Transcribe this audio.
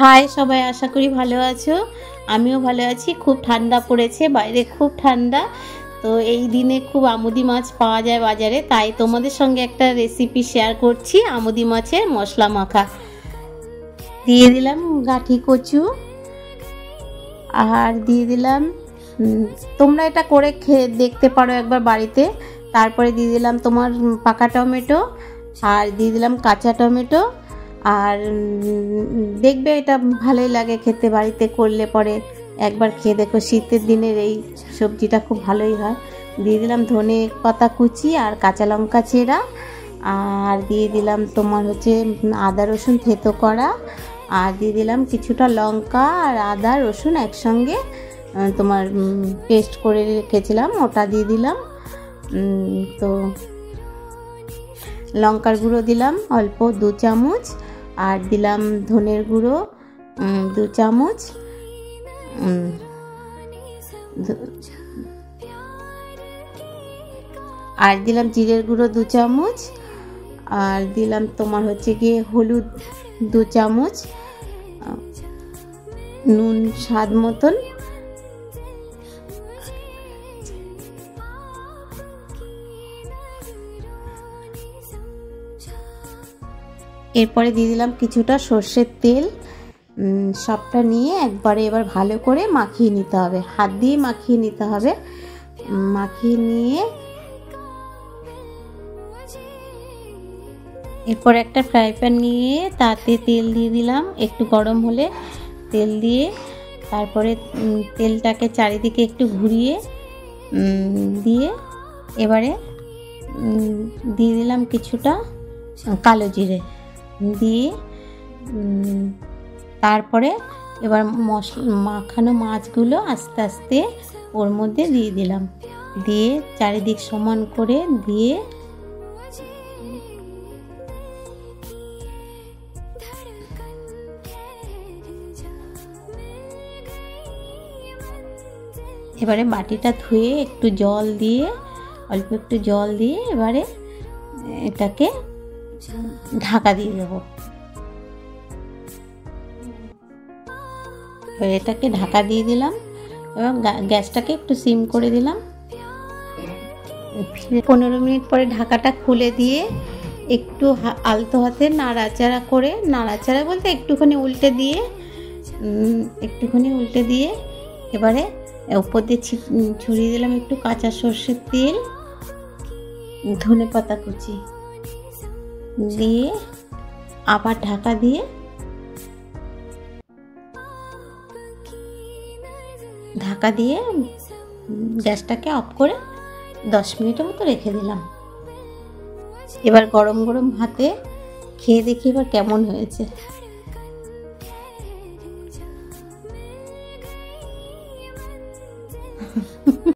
High সবাই, আশা করি ভালো আছো। আমিও ভালো আছি। খুব ঠান্ডা পড়েছে, বাইরে খুব ঠান্ডা। তো এই দিনে খুব আমুদি মাছ পাওয়া যায় বাজারে, তাই তোমাদের সঙ্গে একটা রেসিপি শেয়ার করছি। আমুদি মাছের মশলা মাখা দিয়ে দিলাম, গাঁঠি কচু আর দিয়ে দিলাম, তোমরা এটা করে খেয়ে দেখতে পারো একবার বাড়িতে। তারপরে দিয়ে দিলাম তোমার পাকা টমেটো, আর দিয়ে দিলাম কাঁচা টমেটো। আর দেখবে এটা ভালোই লাগে খেতে, বাড়িতে করলে পরে একবার খেয়ে দেখো। শীতের দিনের এই সবজিটা খুব ভালোই হয়। দিয়ে দিলাম ধনে পাতা কুচি আর কাঁচা লঙ্কা চেরা, আর দিয়ে দিলাম তোমার হচ্ছে আদা রসুন থেতো করা, আর দিয়ে দিলাম কিছুটা লঙ্কা আর আদা রসুন একসঙ্গে তোমার পেস্ট করে রেখেছিলাম, ওটা দিয়ে দিলাম। তো লঙ্কার গুঁড়ো দিলাম অল্প 2 চামচ, আর দিলাম ধনের গুঁড়ো 2 চামচ, আর দিলাম জিরের গুঁড়ো 2 চামচ, আর দিলাম তোমার হচ্ছে গিয়ে হলুদ 2 চামচ, নুন স্বাদ মতন, এরপরে দিয়ে দিলাম কিছুটা সর্ষের তেল। সবটা নিয়ে একবারে এবার ভালো করে মাখিয়ে নিতে হবে, হাত দিয়ে মাখিয়ে নিতে হবে। মাখিয়ে নিয়ে এরপর একটা ফ্রাই প্যান নিয়ে তাতে তেল দিয়ে দিলাম, একটু গরম হলে তেল দিয়ে তারপরে তেলটাকে চারিদিকে একটু ঘুরিয়ে দিয়ে এবারে দিয়ে দিলাম কিছুটা কালো জিরে দিয়ে তারপরে এবার মাখানো মাছগুলো আস্তে আস্তে ওর মধ্যে দিয়ে দিলাম, দিয়ে চারিদিক সমান করে দিয়ে এবারে বাটিটা ধুয়ে একটু জল দিয়ে, অল্প একটু জল দিয়ে এবারে এটাকে ঢাকা দিয়ে দেবো। এটাকে ঢাকা দিয়ে দিলাম এবং গ্যাসটাকে একটু সিম করে দিলাম। 15 মিনিট পরে ঢাকাটা খুলে দিয়ে একটু আলতো হাতে নাড়াচাড়া করে, নাড়াচাড়া বলতে একটুখানি উল্টে দিয়ে এবারে উপর দিয়ে ছড়িয়ে দিলাম একটু কাঁচা সর্ষের তেল, ধনে পাতা কুচি দিয়ে আবার ঢাকা দিয়ে গ্যাসটাকে অফ করে 10 মিনিটের মতো রেখে দিলাম। এবার গরম গরম ভাতে খেয়ে দেখি এবার কেমন হয়েছে।